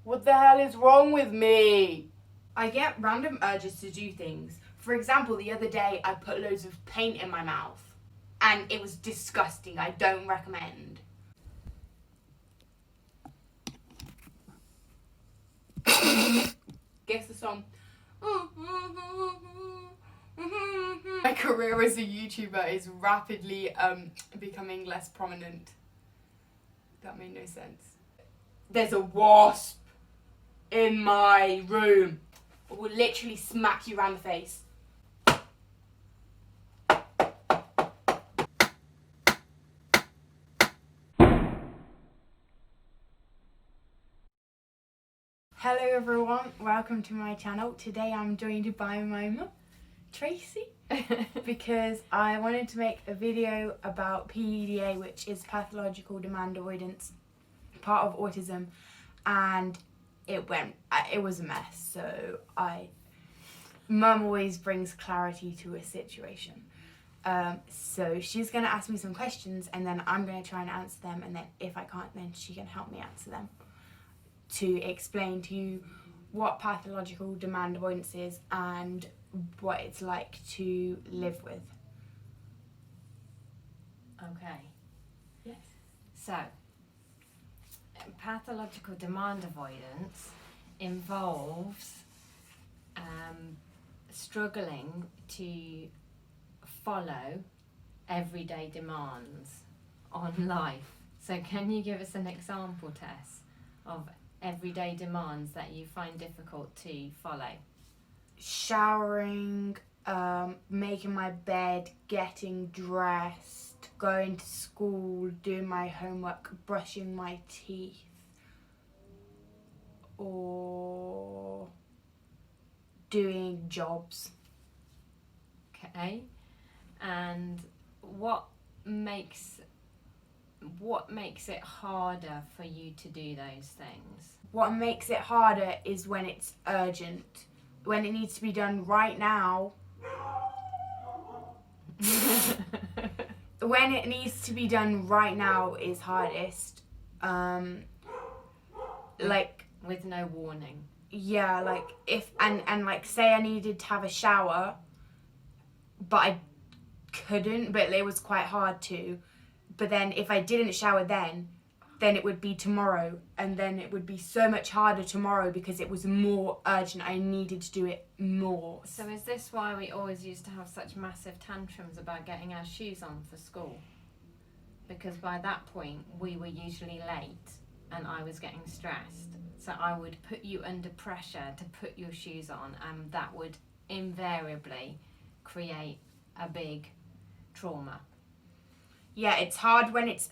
What the hell is wrong with me? I get random urges to do things. For example, the other day I put loads of paint in my mouth and it was disgusting. I don't recommend. Guess the song. My career as a YouTuber is rapidly becoming less prominent. That made no sense. There's a wasp in my room. It will literally smack you around the face. Hello everyone, welcome to my channel. Today I'm joined by my mum, Tracy, because I wanted to make a video about PDA, which is pathological demand avoidance, part of autism, and it was a mess. So mum always brings clarity to a situation. So she's going to ask me some questions and then I'm going to try and answer them, and then if I can't, then she can help me answer them to explain to you what pathological demand avoidance is and what it's like to live with. Okay. Yes. So, pathological demand avoidance involves struggling to follow everyday demands on life. So can you give us an example, Tess, of everyday demands that you find difficult to follow? Showering, making my bed, getting dressed, going to school, doing my homework, brushing my teeth, or doing jobs. Okay. And what makes it harder for you to do those things? What makes it harder is when it's urgent, when it needs to be done right now. When it needs to be done right now is hardest. With no warning. Yeah, like if and like say I needed to have a shower, but I couldn't, but it was quite hard to. But then if I didn't shower then it would be tomorrow, and then it would be so much harder tomorrow because it was more urgent. I needed to do it more. So is this why we always used to have such massive tantrums about getting our shoes on for school? Because by that point we were usually late and I was getting stressed. So I would put you under pressure to put your shoes on, and that would invariably create a big trauma. Yeah, it's hard when it's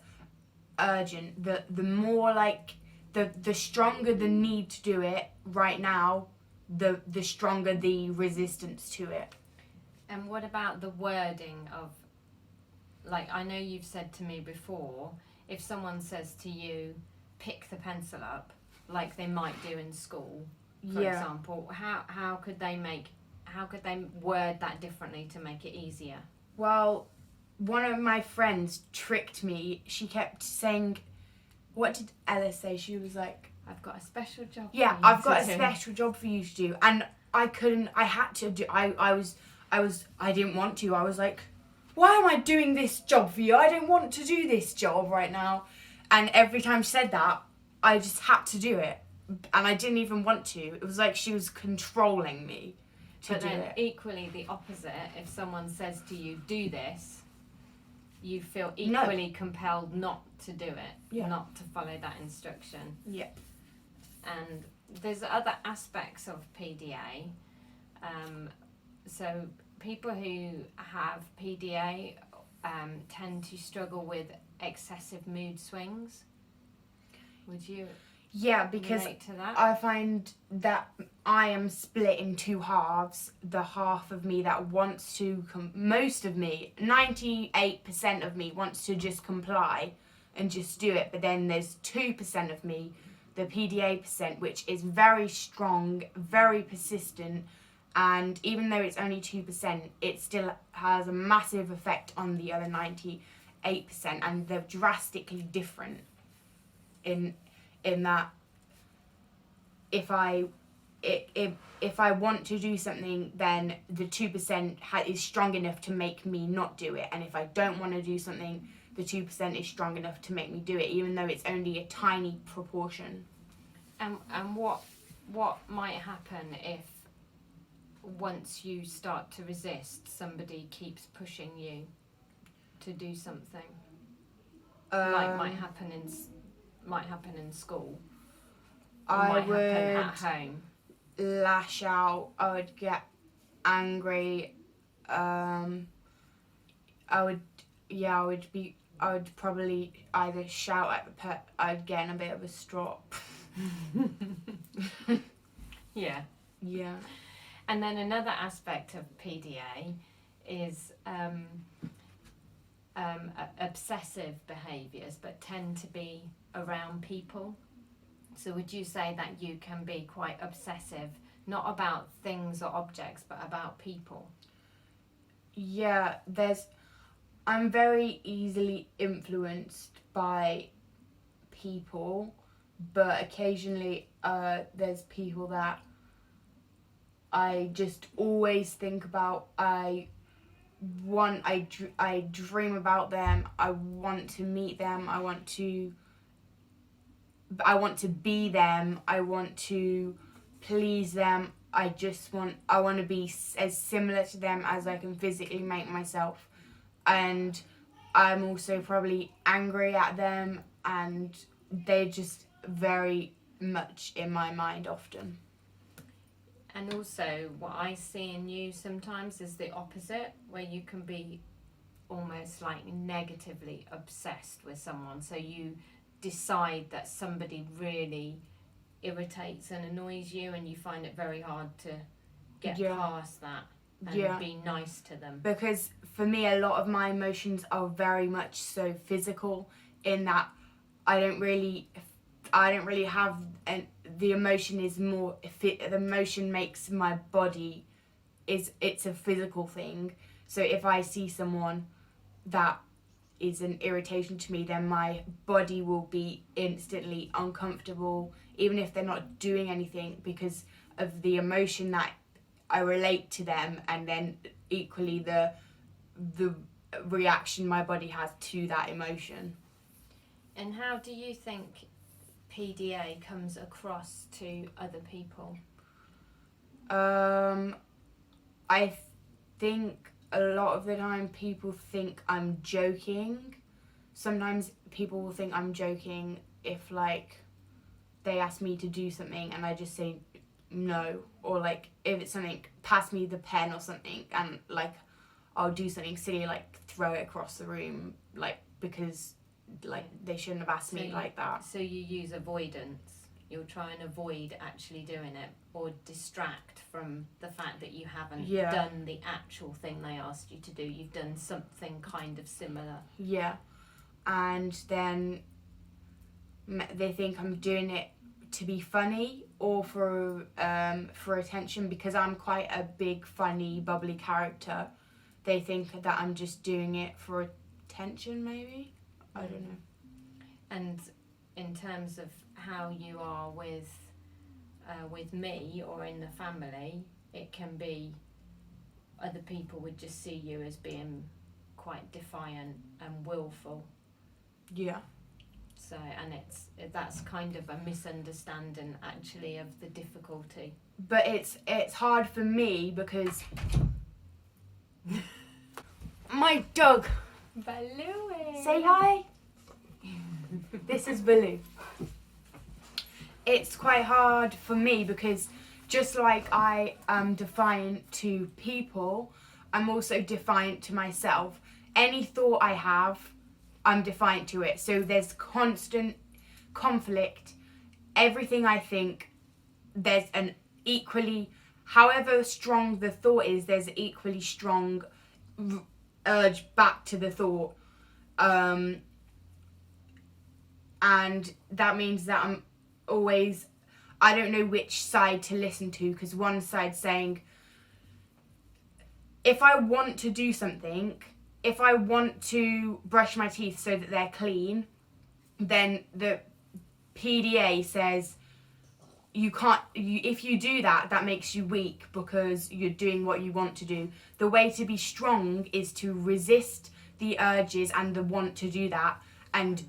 urgent. The more like the stronger the need to do it right now, the stronger the resistance to it. And what about the wording of, like, I know you've said to me before, if someone says to you, pick the pencil up, like they might do in school, for example, how could they word that differently to make it easier? Well, one of my friends tricked me. She kept saying, what did Ella say? She was like, I've got a special job. Yeah, for you I've got to a do." special job for you to do. And I couldn't, I had to do, I didn't want to. I was like, why am I doing this job for you? I don't want to do this job right now. And every time she said that, I just had to do it. And I didn't even want to. It was like she was controlling me to But do then it. equally the opposite, if someone says to you, do this, you feel equally compelled not to do it, not to follow that instruction. Yeah. And there's other aspects of PDA. So people who have PDA tend to struggle with excessive mood swings. Would you because relate to that? I find that I am split in two halves. The half of me that wants to, most of me, 98% of me wants to just comply and just do it. But then there's 2% of me, the PDA percent, which is very strong, very persistent. And even though it's only 2%, it still has a massive effect on the other 98%. And they're drastically different in that if I want to do something, then the 2% is strong enough to make me not do it. And if I don't want to do something, the 2% is strong enough to make me do it, even though it's only a tiny proportion. And what might happen if once you start to resist, somebody keeps pushing you to do something? Like might happen in school. I would happen at home. Lash out. I would get angry. I would probably either shout at the I'd get in a bit of a strop. Yeah. Yeah. And then another aspect of PDA is obsessive behaviors, but tend to be around people. So would you say that you can be quite obsessive, not about things or objects, but about people? Yeah, I'm very easily influenced by people, but occasionally there's people that I just always think about. I dream about them. I want to meet them. I want to be them. I want to please them. I want to be as similar to them as I can physically make myself. And I'm also probably angry at them, and they're just very much in my mind often. And also what I see in you sometimes is the opposite, where you can be almost like negatively obsessed with someone. So you decide that somebody really irritates and annoys you, and you find it very hard to get past that and be nice to them. Because for me, a lot of my emotions are very much so physical, in that I don't really have, and the emotion is more, the emotion makes my body, it's a physical thing. So if I see someone that is an irritation to me, then my body will be instantly uncomfortable, even if they're not doing anything, because of the emotion that I relate to them, and then equally the reaction my body has to that emotion. And how do you think PDA comes across to other people? I think a lot of the time people think I'm joking. Sometimes people will think I'm joking if, like, they ask me to do something and I just say no, or like if it's something, pass me the pen or something, and like I'll do something silly like throw it across the room, like, because like they shouldn't have asked me like that. So you use avoidance. You'll try and avoid actually doing it, or distract from the fact that you haven't done the actual thing they asked you to do. You've done something kind of similar. Yeah. And then they think I'm doing it to be funny or for attention, because I'm quite a big, funny, bubbly character. They think that I'm just doing it for attention, maybe. I don't know. And in terms of how you are with me or in the family, it can be other people would just see you as being quite defiant and willful. Yeah. So, and that's kind of a misunderstanding actually of the difficulty. But it's hard for me because my dog Baloo. Say hi. This is Baloo. It's quite hard for me because just like I am defiant to people, I'm also defiant to myself. Any thought I have, I'm defiant to it. So there's constant conflict. Everything I think, there's an equally, however strong the thought is, there's an equally strong urge back to the thought. And that means that I'm always, I don't know which side to listen to, because one side's saying, if I want to do something, if I want to brush my teeth so that they're clean, then the PDA says, if you do that, that makes you weak because you're doing what you want to do. The way to be strong is to resist the urges and the want to do that, and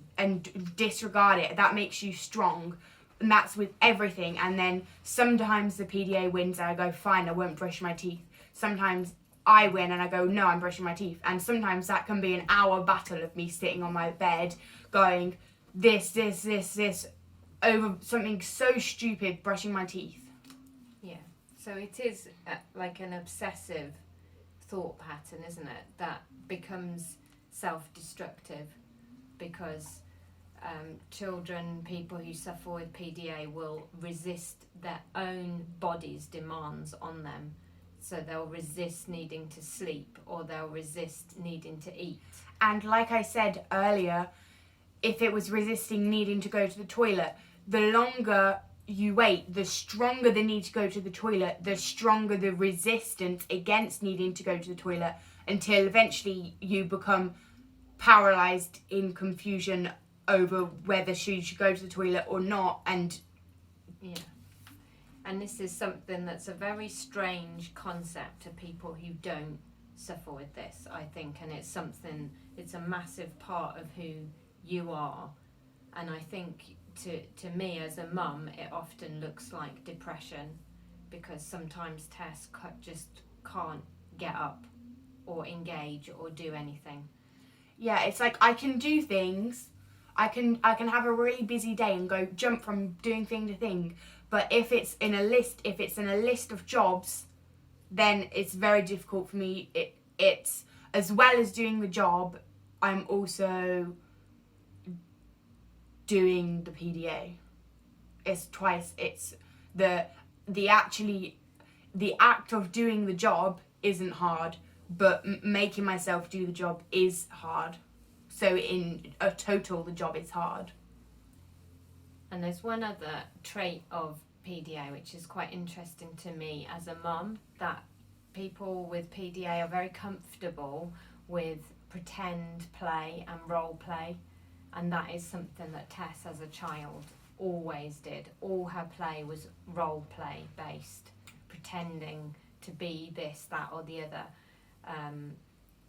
disregard it. That makes you strong, and that's with everything. And then sometimes the PDA wins and I go, fine, I won't brush my teeth. Sometimes I win and I go, no, I'm brushing my teeth. And sometimes that can be an hour battle of me sitting on my bed going, this over something so stupid, brushing my teeth. Yeah. So it is like an obsessive thought pattern, isn't it? That becomes self-destructive because children, people who suffer with PDA will resist their own body's demands on them. So they'll resist needing to sleep, or they'll resist needing to eat. And like I said earlier, if it was resisting needing to go to the toilet, the longer you wait, the stronger the need to go to the toilet, the stronger the resistance against needing to go to the toilet, until eventually you become paralyzed in confusion over whether you should go to the toilet or not. And yeah. And this is something that's a very strange concept to people who don't suffer with this, I think. And it's a massive part of who you are. And I think to me as a mum, it often looks like depression, because sometimes Tess just can't get up or engage or do anything. Yeah, it's like I can do things. I can have a really busy day and go jump from doing thing to thing. But if it's in a list of jobs, then it's very difficult for me. It's as well as doing the job, I'm also doing the PDA. It's twice. It's the act of doing the job isn't hard, but making myself do the job is hard. So in a total, the job is hard. And there's one other trait of PDA which is quite interesting to me as a mum, that people with PDA are very comfortable with pretend play and role play, and that is something that Tess as a child always did. All her play was role play based, pretending to be this, that or the other.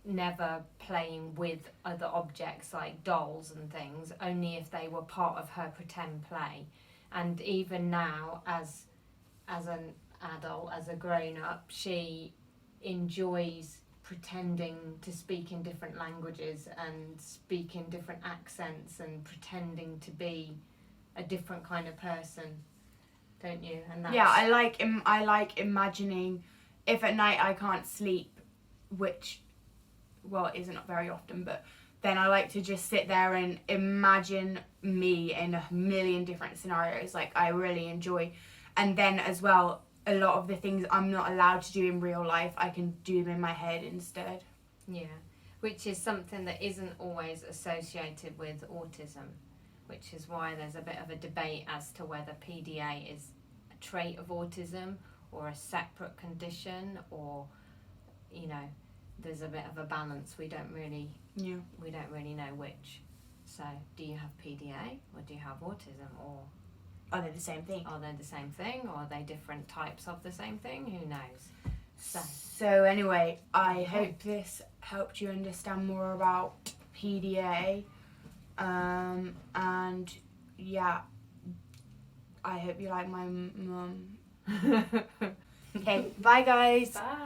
Never playing with other objects like dolls and things, only if they were part of her pretend play. And even now, as an adult, as a grown-up, she enjoys pretending to speak in different languages and speak in different accents and pretending to be a different kind of person, don't you? And that's... Yeah, I like imagining, if at night I can't sleep, which, well, it isn't very often, but then I like to just sit there and imagine me in a million different scenarios. Like, I really enjoy. And then as well, a lot of the things I'm not allowed to do in real life, I can do them in my head instead. Yeah, which is something that isn't always associated with autism, which is why there's a bit of a debate as to whether PDA is a trait of autism or a separate condition, or, you know, there's a bit of a balance. We don't really know which. So, do you have PDA or do you have autism, or Are they the same thing? are they the same thing, or are they different types of the same thing? Who knows? So anyway, I hope this helped you understand more about PDA. And yeah, I hope you like my mum. Okay, bye guys. Bye.